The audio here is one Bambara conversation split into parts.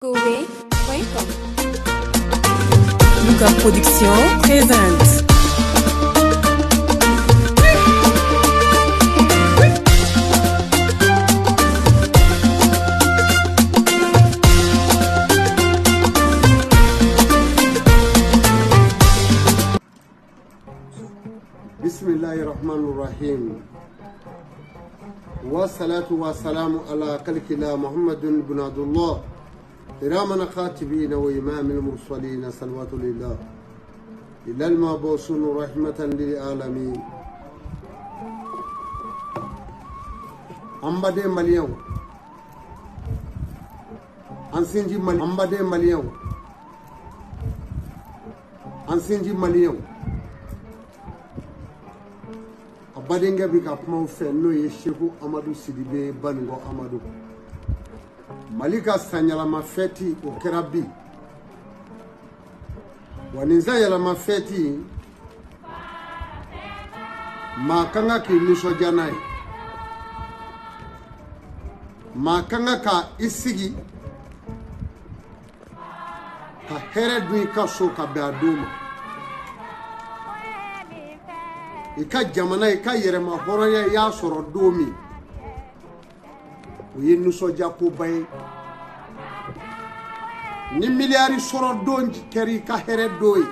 Kowe.com. Lucas Production présente. Bismillahirrahmanirrahim. Wassalatu wassalamu ala kalkila Muhammadun bin Abdullah إرامنا خاتبين وإمام المرسلين صلوات لله إلا المبعوثون رحمة للعالمين أمبادي مليون أنسنجي مليون أمبادي مليون أنسنجي مليون أبادينغا بيكا بمو فنو يشيكو أمادو سيديبي بانغو أمادو Malika sanyalama feti ukerabi waninza yalama feti makanga ki nisho janai makanga ka isigi ka heredwi ka so ka beaduma ika jamana ika yerema horoya ya soro domi uye nisho jako baye ni miliari soro donji keri ka here doyi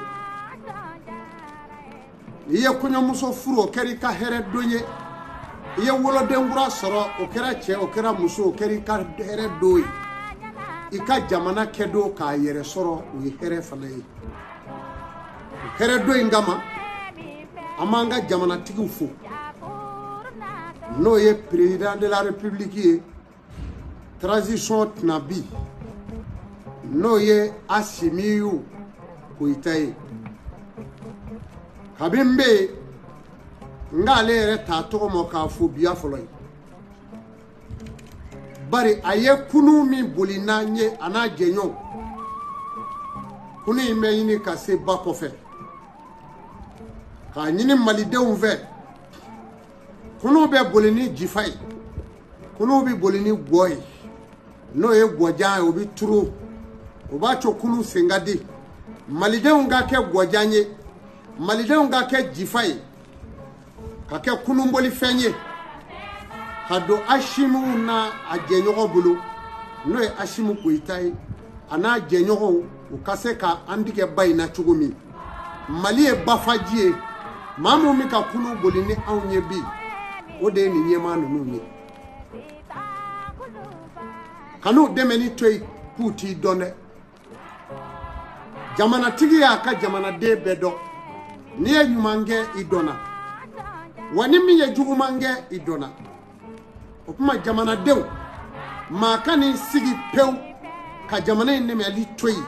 iye kunyo muso furo keri ka here doye iye wolo dengura soro okera che okera muso keri ka here doyi ika jamana kedo ka yere soro uye here falaye here doyi ngama amanga jamana tigufu no ye président de la république transition nabi no ye Assimi Goïta kabimbe ngale ere tato mo ka fu biafolo bari aye kunu mi bolina nye ana genyo kunu ime yini kase bakofe ka nyini malide unve kunu be bolini jifai kunu bi bolini boy no ye gwojan obi turu oba chokunu sengadi malide unga ke gwojanye malide unga ke jifai ka ke kunu mboli fenye kado ashimu na ajenyogo bulu no ye Assimi Goïta ana ajenyogo ukase ka andike bay na chugumi mali e bafajie mamu mi ka kunu boli ni awnye bi ode ni nyema nunu ni kanu demeni toy kuti donne jamana tigi ya ka jamana de bedo ni ye nyumange idona wani mi ye jugumange idona okuma jamana dew ma kani sigi pew ka jamana ne me ali toyi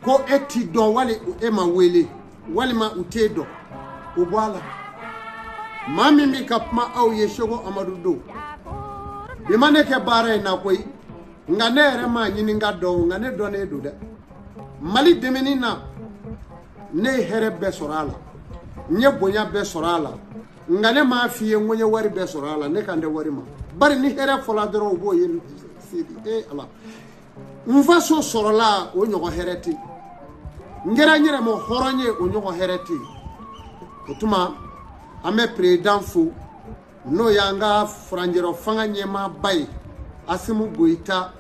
ko eti do wale e ma wele wale ma utedo o bwala mami mi kapma aw ye shogo amadu do bi maneke bare na koy ngane re ma nyini ngado ngane do ne do de mali demeni na ne here be sorala nye bonya be sorala ngane ma fiye ngonye wari be sorala ne kande wari ma bari ni here fola dero bo ye sidi ala mfa so sorola o nyogo hereti ngera nyere mo horonye o nyogo hereti otuma ame président fu no yanga franjero fanga nyema bay Assimi Goïta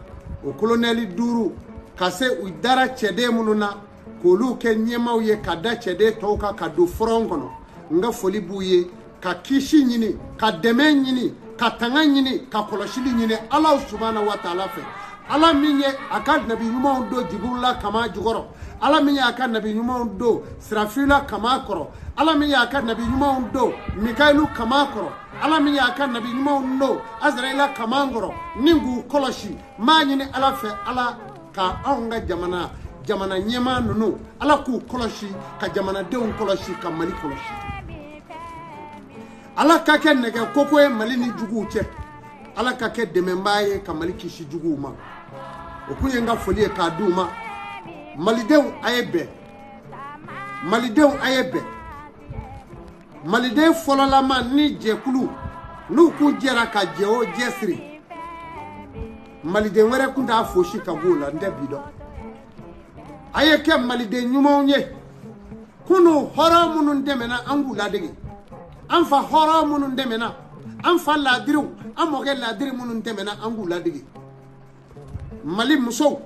o colonel duru kase udara chede mununa kolu ke nyema uye kada chede toka kadu frongono nga foli buye ka kishi nyini ka deme nyini ka tanga nyini ka koloshili nyini Allah subhanahu wa ta'ala fe ala minye akad nabi nyuma do jibula kama jugoro ala minye akad nabi nyuma do srafila kama koro ala minye akad nabi nyuma do mikailu kama koro ala minye akad nabi nyuma do azraila kama ngoro ningu koloshi manyini ala fe ala ka anga jamana nyema nunu ala ku koloshi ka jamana deun koloshi ka mali koloshi ala ka ke nege koko e mali ni jugu che ala ka ke demembaye ka mali kishi jugu ma okuye nga folie ka duma malideun ayebe malide folola man ni jekulu nu ku jera ka jeo jesri maliden wɛrɛ kun t'a fosi ka b'o la n tɛ bi dɔn a ye kɛ maliden ɲumanw ye kunu hɔrɔn minnu dɛmɛna an k'u ladege an fa hɔrɔn minnu dɛmɛna an fa laadiriw an mɔkɛ laadiri minnu dɛmɛna an k'u ladege mali musow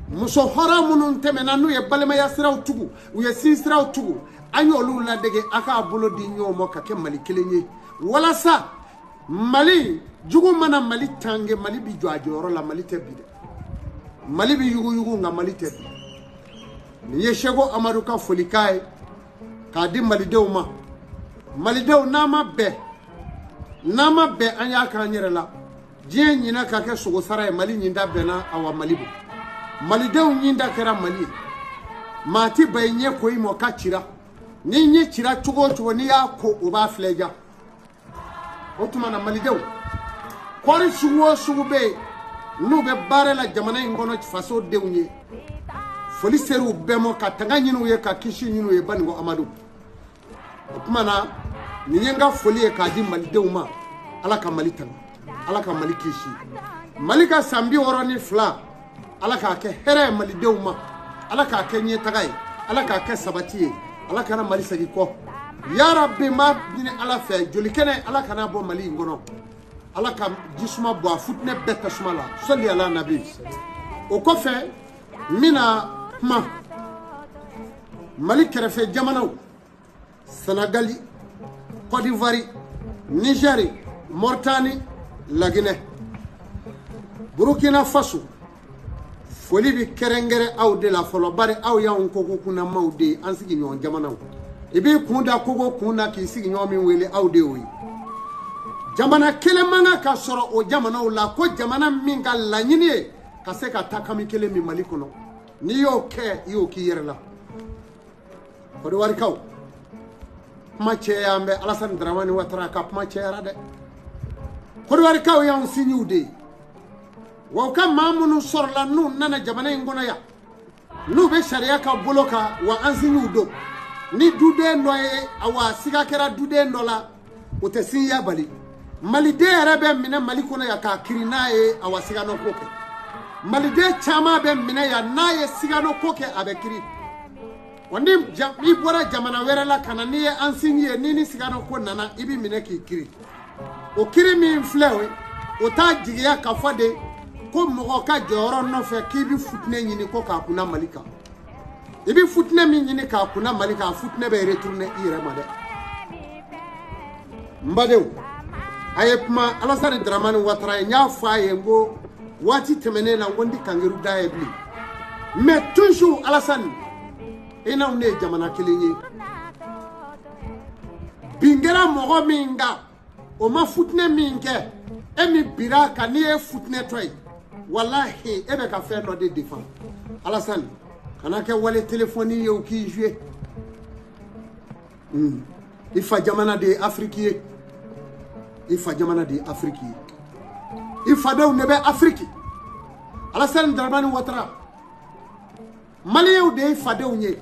muso hɔrɔn minnu tɛmɛna n'u ye balimaya siraw tugu u ye sin siraw tugu an y'olu ladege a k'a bolo di ɲɔgɔn ma ka kɛ mali kelen ye walasa mali jugu mana mali tange mali bi jɔ a jɔyɔrɔ la mali tɛ bi dɛ mali bi yugu nka mali tɛ bi nin ye Seko Amadu ka folikan ye k'a di malidenw ma malidenw n'an ma bɛn an y'a k'an yɛrɛ la diɲɛ ɲina ka kɛ sogo sara ye mali ɲinda bɛnna awa mali bɔ malidenw ɲinda kɛra mali ye maa ti ba i ɲɛ ko i mɔ ka cira ni ɲɛ cira cogo o cogo n'i y'a ko o b'a filɛ ja o tuma na malidenw kɔri sugu o sugu bɛ yen n'u bɛ baara la jamana in kɔnɔ faso denw ye foli ser'u bɛɛ ma ka tanga ɲini u ye ka kisi ɲini u ye Baningo Amadu o tuma na nin ye n ka foli ye k'a di malidenw ma ala ka mali tanga ala ka mali kisi mali ka san 62 ala k'a kɛ hɛrɛ ye malidenw ma ala k'a kɛ ɲɛtaga ye ala k'a kɛ sabati ye ala kana mali segin kɔ ya rabbi ma ɲini ala fɛ joli kɛnɛ ala kana bɔ mali in kɔnɔ ala ka jisuma bɔ a futinɛ bɛɛ tasuma la sɔli ala nabi o kɔfɛ n bɛna kuma mali kɛrɛfɛ jamanaw Senegali Côte d'Ivoire Niger Mauritanie Laginɛ Burkina Faso foli bi kɛrɛnkɛrɛn aw de la fɔlɔ bari aw y'anw koko kunnamaw de ye an sigiɲɔgɔn jamanaw i b'i kun da koko kun na k'i sigiɲɔgɔn min wele aw de y'o ye jamana kelen man ka sɔrɔ o jamanaw la ko jamana min ka laɲini ye ka se ka taa kami kelen min Mali kɔnɔ n'i y'o kɛ i y'o k'i yɛrɛ la Côte d'Ivoirekaw kuma cɛya an bɛ Alassane Dramane Ouattara ka kuma cɛyara dɛ Côte d'Ivoirekaw y'anw sinjiw de ye wa u ka maa minnu sɔrɔla n'u nana jamana in kɔnɔ yan n'u bɛ sariya ka bolo kan wa an sinjiw don ni duden dɔ ye awa siga kɛra duden dɔ la o tɛ sinjiya bali maliden yɛrɛ bɛ minɛ Mali kɔnɔ yan k'a kiri n'a ye awa siganɔ ko kɛ maliden caman bɛ minɛ yan n'a ye siganɔ ko kɛ a bɛ kiri wa ni i bɔra jamana wɛrɛ la ka na n'i ye an sinji ye ni siganɔ ko nana i bɛ minɛ k'i kiri o kiri min filɛ o t'a jigiya ka fɔ de ko mɔgɔ ka jɔyɔrɔ nɔfɛ k'i bɛ futinɛ ɲini ko k'a kunna Mali kan i bɛ futinɛ min ɲini k'a kunna Mali kan futinɛ bɛ retourner i yɛrɛ ma dɛ n badenw a ye kuma Alassane Dramane Ouattara ye n y'a fɔ a ye n ko waati tɛmɛnen na n ko n tɛ kangeru da ye bilen mais toujours Alassane i n'anw de ye jamana kelen ye bin kɛra mɔgɔ min kan o ma futinɛ min kɛ e min bira kan n'i ye futinɛ tɔ ye wallahi e bɛ ka fɛn dɔ de défend Alassane kana kɛ wale téléphone ye o k'i jouer i fa jamana de ye Afrique ye i fa jamana de ye Afrique ye i fadenw de bɛ Afrique Alassane Dramane Ouattara maliyɛnw de ye fadenw ye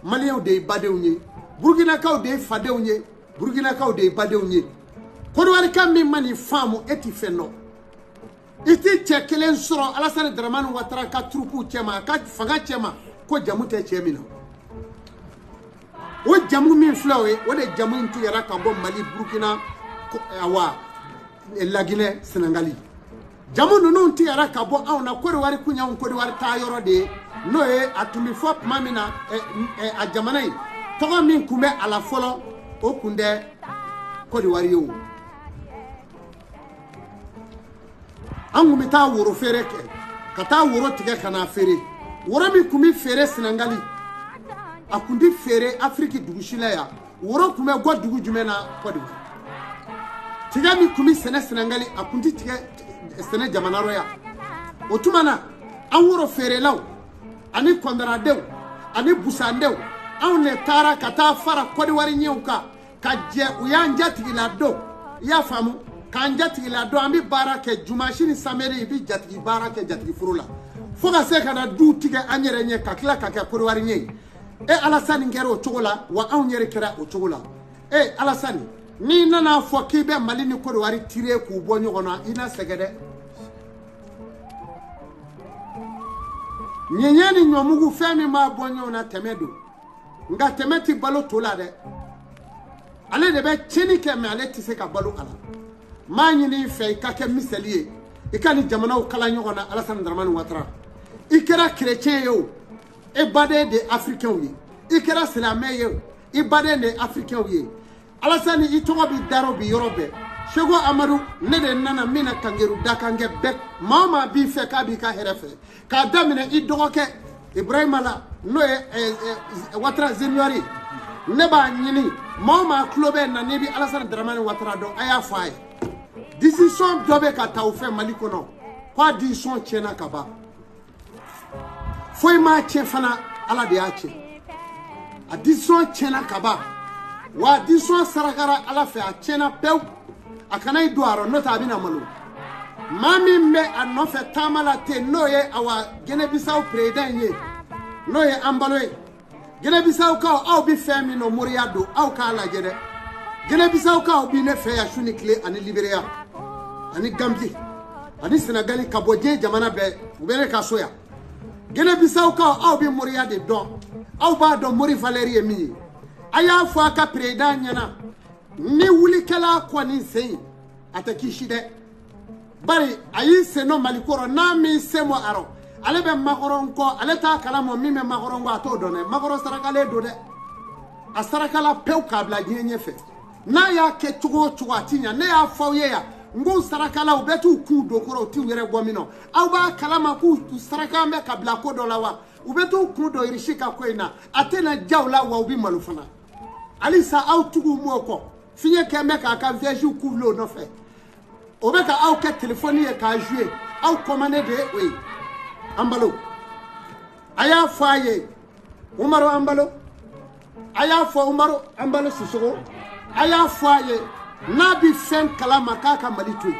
maliyɛnw de ye badenw ye burkinakaw de ye fadenw ye burkinakaw de ye badenw ye Côte d'Ivoire min ma nin faamu e tɛ fɛn dɔn i tɛ cɛ kelen sɔrɔ Alassane Dramane Ouattara ka turupu cɛma a ka fanga cɛma ko jamu tɛ cɛ min na o jamu min filɛ o ye o de jamu in tigɛra ka bɔ Mali Burkina awa Laginɛ Senegali jamu ninnu tigɛra ka bɔ anw na Côte d'Ivoire kun y'anw Côte d'Ivoire taa yɔrɔ de ye n'o ye a tun bɛ fɔ tuma min na a jamana in tɔgɔ min tun bɛ a la fɔlɔ o tun tɛ Côte d'Ivoire ye o an tun bɛ taa woro feere kɛ ka taa woro tigɛ ka na feere woro min tun bɛ feere Senegali a tun tɛ feere Afrique dugusi la yan woro tun bɛ bɔ dugu jumɛn na Côte d'Ivoire tigɛ min tun bɛ sɛnɛ Senegali a tun tɛ tigɛ sɛnɛ jamana yɔrɔ yan o tuma na an woro feerelaw ani kɔndaradenw ani busandenw anw de taara ka taa fara Côte d'Ivoire ɲɛw kan ka jɛ u y'an jatigila don i y'a faamu k'an jatigila don an bɛ baara kɛ dimanche ni samedi i bɛ jatigi baara kɛ jatigi foro la fo ka se ka na du tigɛ an yɛrɛ ɲɛ ka tila ka kɛ Côte d'Ivoire ɲɛ ye e Alassane kɛra o cogo la wa anw yɛrɛ kɛra o cogo la e Alassane n'i nana fɔ k'i bɛ Mali ni Côte d'Ivoire tirer k'u bɔ ɲɔgɔn na i na sɛgɛn dɛ nyenyeni nyomugu femi ma bonyo na temedo nga temeti balo tola de ale de be chini ke me ale tise ka balo ala ma nyini fe ka ke misaliye ikani jamana o kala nyogona Alassane Dramane Ouattara ikera chrétien yo e bade de africain wi ikera islamé yo e bade de africain wi Alassane itogo bi daro bi yorobe Sego Amadou ne de nana mina kangeru dakange bek mama bi fe ka bi ka herefe ka damine I dogoke Ibrahima la no Ouattara Zeniori ne ba nyini mama klobe na nebi Alassane Dramane Ouattara do aya faye décision dobe ka tawfe malikono kwa décision chena kaba foi ma chefana ala de ache a décision chena kaba wa décision sarakara ala fe a chena pew akana iduaro nota abina malu mami me anofe tamala te noye awa Guinée-Bissau président ye noye ambaloye Guinée-Bissau ka aw bi femi no moriado aw ka la jede Guinée-Bissau ka bi ne fe ya shuni clé ani Libéria ani Gambie ani Sénégal ka boje jamana be ubere ka soya Guinée-Bissau ka aw bi moriade don aw ba do mori Valérie mi aya fo aka président nyana ni wuli kala ko ni sei atakishi de bari ayi seno malikoro na mi semo aro ale be makoron ko ale ta kala mo mi me makoron go ato do ne makoro sarakale do de a sarakala pew kabla ginye fe na ya ke tugo atinya ne ya fawye ya ngu sarakala ubetu ku do koro ti were bomino aw ba kala ma ku saraka me kabla ko do lawa ubetu ku do irishika ko ina atena jawla wa ubi malufana alisa aw tugu moko finye keme ka vieju couvlo no fait obeka aw ke téléphone e ka jouer aw commandé de oui ambalo aya faye Umaro ambalo aya fo Umaro ambalo sisoko aya faye nabi fen kala makaka malitu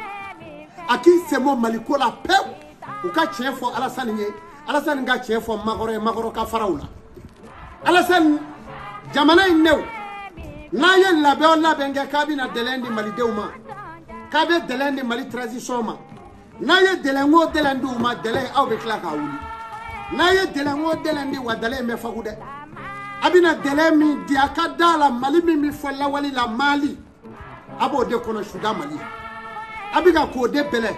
aki semo malikola pe uka chefo Alassane nga chefo magoro ka farawla Alassane jamana innew na ye labe nga kabina delendi mali deuma kabe delendi mali transition ma na ye delengo delendi uma dele aw be kla ka wuli na ye delengo delendi wa dele me fagude abina dele mi di akadala mali mi folla wali la mali abo de kono shuga mali abiga ko de bele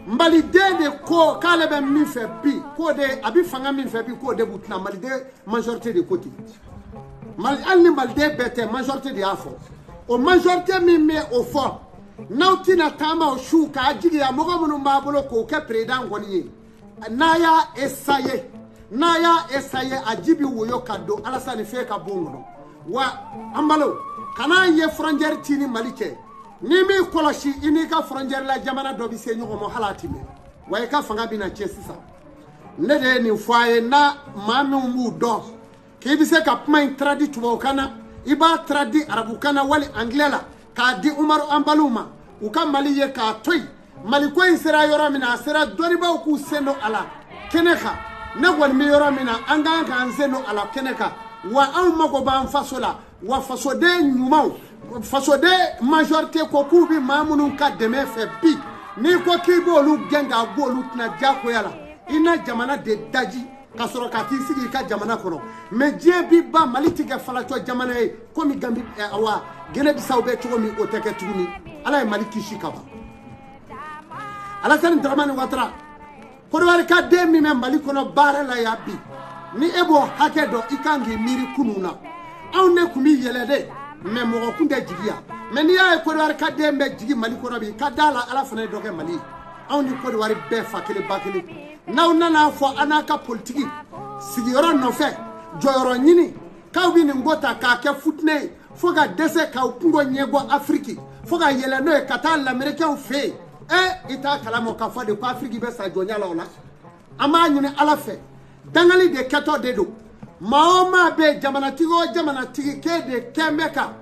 mbali de ko kale be mi fe bi ko de abi fanga mi fe bi ko de butna mali de majorité de côté mal alni malde bete majorité de afo o majorité mi me o fo nautina tama o shuka ajigi ya mogo munu mbabolo ko ke président ngoni naya esaye ajibi woyo kado Alassane fe ka bongo wa ambalo kana ye frontière tini malike ni mi koloshi ini ka frontière la jamana do bi se nyugo mo halati me wa ka fanga bina chesisa nede ni foye na manu mu do ki se ka pmain tradi tubo kana iba tradi arabu kana wali anglela ka di Umaru ambaluma uka mali ye ka toy mali ko insira yoro mina sira dori ba ku seno ala keneka na wal mi yoro mina anga ka anseno ala keneka wa an mago ban fasola wa fasode nyumaw fasode majorité ko kubi mamunun ka deme fe bi ni ko ki bolu genga bolu tna jako yala ina jamana de daji kasoro ka ti sigi ka jamana kono me je bi ba maliti ga falato jamana e komi gambi awa Guinée-Bissau be chogo mi oteke tuni ala e maliki shikaba Alassane Dramane Ouattara ko wari ka de mi me malikono bare la ya bi ni ebo hakedo ikangi miri kununa aw ne kumi yelede me mo kunde jigiya me ni ay ko wari ka de me jigi malikono bi ka dala ala fane doke mali aw ni ko wari be fakele bakele naw nana fo anaka politique sigiro no fe joyoro nyini kawbi ni ngota ka ke futne foga dese ka kungo nyego Afrique foga yele no e kata l'américain fe ita kalamo ka fo de ko Afrique be sa jonya la ola ama nyini ala fe dangali de keto de do maoma be jamana tigi ke de kemeka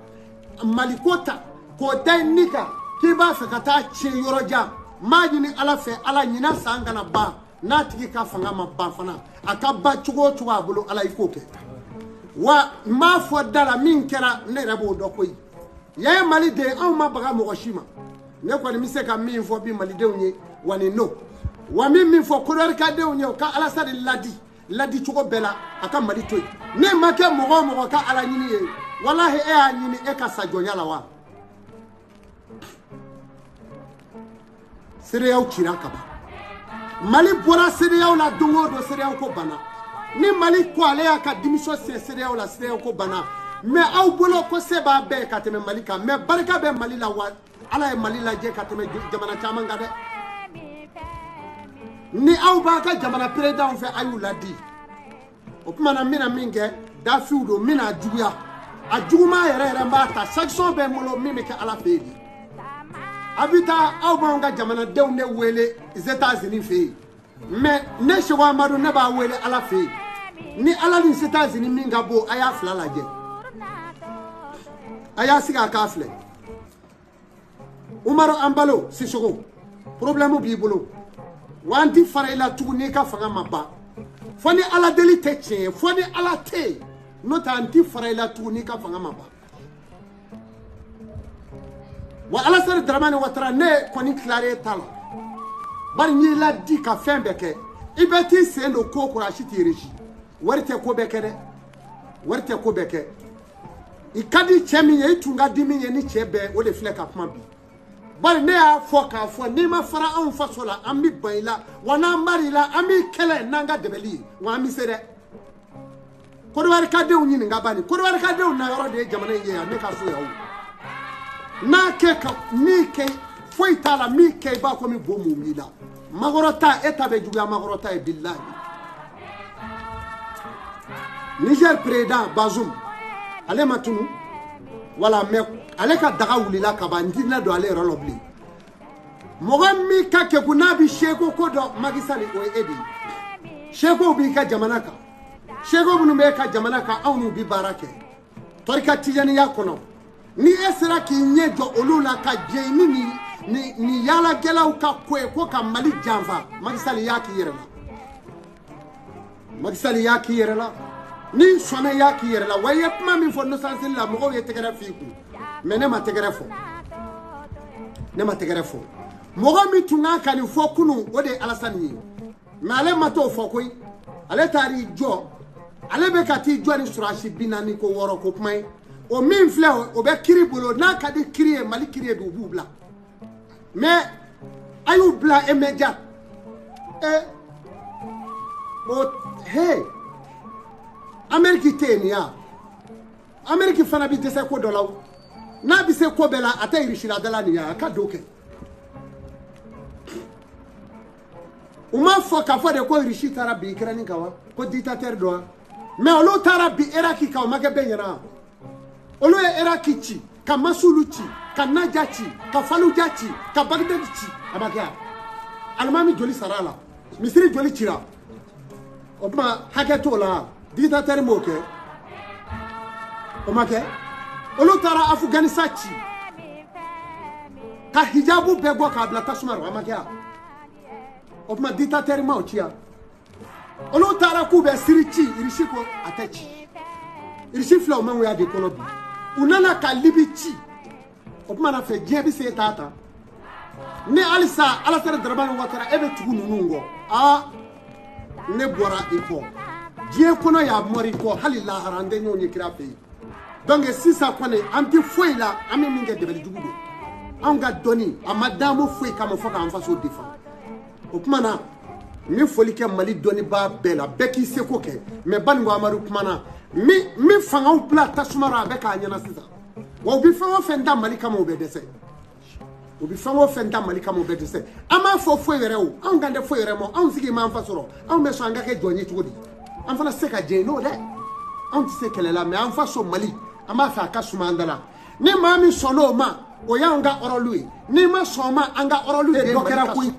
malikota ko dainika ki ba fe kata chi yoroja ma nyini ala fe ala nyina sangana ba na tigi ka fanga ma ba fana aka ba chugo chuwa bulu ala ikoke wa ma fo dala min kera ne rebo do koyi ye mali de aw ma baga mo shima ne ko ni se ka min fo bi mali de unye wani no wa min fo ko ka de unye ka Alassane ladi ladi cogo bela aka Mali toyi ne ma kɛ mɔgɔ ka ala ɲini ye wallahi e y'a ɲini e ka sa jɔnya la wa sereyaw cira kaba Mali bɔra sereyaw la dongo do sereyaw ko bana ni Mali ko ale y'a ka démission se sereyaw la sereyaw ko bana mais aw bolo ko se b'a bɛɛ ka tɛmɛ Mali kan mais barika bɛ Mali la wa ala ye Mali lajɛ ka tɛmɛ jamana caman kan dɛ ni aw b'a ka jamana président fɛ a y'u ladi o kuma na mina min kɛ dafiw do mina juguya a juguma yɛrɛ b'a ta sanction bɛ n bolo min bɛ kɛ ala fɛ yen a bɛ taa aw b'anw ka jamanadenw de wele États-Unis fɛ yen mais ne Seku Amadu ne b'a wele ala fɛ yen ni ala ni États-Unis min ka bon a y'a fila lajɛ a y'a sigi a k'a filɛ Umaru Ambalo Sisoko problème b'i bolo wa an ti fara i la tuguni ka fanga ma ban fo ni ala deli tɛ tiɲɛ ye fo ni ala tɛ yen n'o tɛ an ti fara i la tuguni ka fanga ma ban wa Alassane Dramane Ouattara ne kɔni tilare ta la bari n y'i ladi ka fɛn bɛɛ kɛ i bɛ t'i sen don ko kɔrɔ a si t'i réussir wari tɛ ko bɛɛ kɛ dɛ wari tɛ ko bɛɛ kɛ i ka di cɛ min ye i tun ka di min ye ni cɛ bɛɛ o de filɛ ka kuma bi bari ne y'a fɔ k'a fɔ n'i ma fara anw faso la an bɛ ban i la wa n'an bari la an bɛ kɛlɛ n'an ka dɛbɛli ye wa an bɛ se dɛ Kodowari ka denw ɲininka bani Kodowari ka denw na yɔrɔ de ye jamana in ye yan ne ka so yan o n'a kɛ ka min kɛ foyi t'a la min kɛ i b'a fɔ min bon mun b'i la makɔrɔta e ta bɛ juguya makɔrɔta ye bilahi Niger président Bazoum ale ma tunu wala mais ale ka daga wulila ka ban dinna do ale yɔrɔ la bilen mɔgɔ min ka kɛku n'a bɛ seko ko dɔ Macky Sall o ye e de ye sekow b'i ka jamana kan seko minnu bɛ ka jamana kan anw n'u bi baara kɛ tɔrika tijaniya kɔnɔ ni e sera k'i ɲɛ jɔ olu la ka jɛ ni yaalagɛlaw ka ko ye ko ka Mali janfa Macky Sall y'a k'i yɛrɛ la Macky Sall y'a k'i yɛrɛ la ni sɔnna y'a k'i yɛrɛ la wa i ye kuma min fɔ Nosansini la mɔgɔw ye tɛgɛrɛ f'i kun mais ne ma tɛgɛrɛ fɔ mɔgɔ min tun kan ka nin fɔ kunun o de ye Alassane ye mais ale ma t'o fɔ koyi ale taar'i jɔ ale bɛ ka t'i jɔ ni surasi 40 ko 6 ko kuma ye o min filɛ o bɛ kiri bolo n'a ka di kiri ye Mali kiri ye bi u b'u bila mais a y'u bila immédiat hey Amérique tɛ yen ya Amérique fana bɛ dɛsɛ ko dɔ la n'a bɛ se ko bɛɛ la a tɛ irisila dala nin ya a ka do kɛ u ma fɔ k'a fɔ de ko irisi taara bi Ukraine kan wa ko dictateur dɔ wa mais olu taara bi Iraki kan o ma kɛ bɛɛ ɲɛna olu ye Iraki ci ka Masulu ci ka Naja ci ka Fallujah ci ka Bagdad ci a ma kɛ Alimami joli sara la Misiri joli cira o tuma hakɛ t'o la dictateur m'o kɛ o ma kɛ olu taara Afghanistan ci ka hijabu bɛɛ bɔ k'a bila tasuma rɔ a ma kɛ o tuma dictateur m'o ci yan olu taara k'u bɛ Siri ci irisi ko a tɛ ci irisi filɛ o man ya de kɔnɔ bi u nana ka Libi ci o tuma na fɛ diɲɛ bɛ se t'a ta ne halisa Alassane Dramane Ouattara e bɛ tugu ninnu kɔ ne bɔra i kɔ diɲɛ kɔnɔ y'a mɔri kɔ hali lahara an tɛ ɲɔgɔn ye kira fɛ yen donc sisan kɔni an tɛ foyi la an bɛ min kɛ dɛbɛli jugu don anw ka dɔnni a ma d'an foyi kama fɔ k'an faso défend o kuma na n bɛ foli kɛ Mali dɔnnibaa bɛɛ la bɛɛ k'i seko kɛ mais Baningo Amadu kuma na min fangaw bila tasuma rɔ a bɛ k'a ɲɛna sisan wa u bɛ fɛn o fɛn da Mali kama o bɛ dɛsɛ u bɛ fɛn o fɛn da Mali kama o bɛ dɛsɛ an m'a fɔ foyi yɛrɛ o anw kan tɛ foyi yɛrɛ ma anw sigi m'an fa sɔrɔ anw bɛ sɔn an ka kɛ jɔn ye cogo di an fana tɛ se ka jɛn n'o dɛ anw tɛ se kɛlɛ la mais an fa so Mali an b'a fɛ a ka suma an da la ni maa min sɔnn'o ma o y'anw ka hɔrɔnlu ye n'i ma sɔn o ma an ka hɔrɔnlu de dɔ kɛra koyi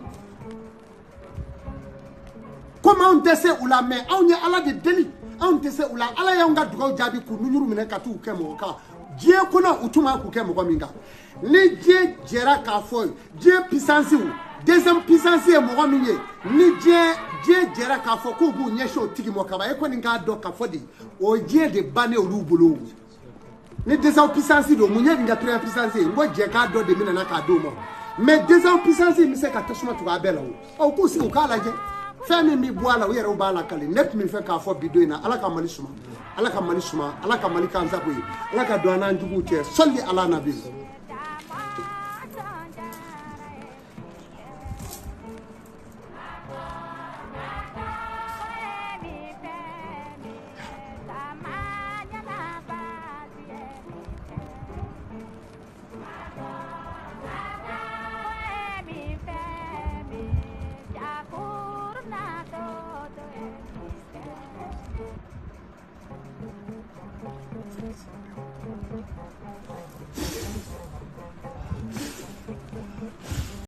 komi anw tɛ se u la mais anw ye Ala de deli anw tɛ se u la Ala y'anw ka dugawu jaabi k'u nuɲuru minɛ ka t'u kɛ mɔgɔ kan diɲɛ kɔnɔ u tun b'a k'u kɛ mɔgɔ min kan ni diɲɛ jɛra k'a fɔ diɲɛ puissance deuxième puissance ye mɔgɔ min ye ni diɲɛ jɛra k'a fɔ k'u b'u ɲɛsin o tigi ma kaban e kɔni k'a dɔn k'a fɔ de o diɲɛ de bannen olu bolo ni deuxième puissance don mun ye nin ka troisième puissance ye n ko jɛ k'a dɔn de min nana k'a d'o ma mais deuxième puissance bɛ se ka tasuma tugu a bɛɛ la o k'u sigi u k'a lajɛ fami mi boala o yere o bala kali net mi fe ka fo bido ina ala ka mali suma ala ka mali kanza ko ala ka do anan jugu te solli ala nabi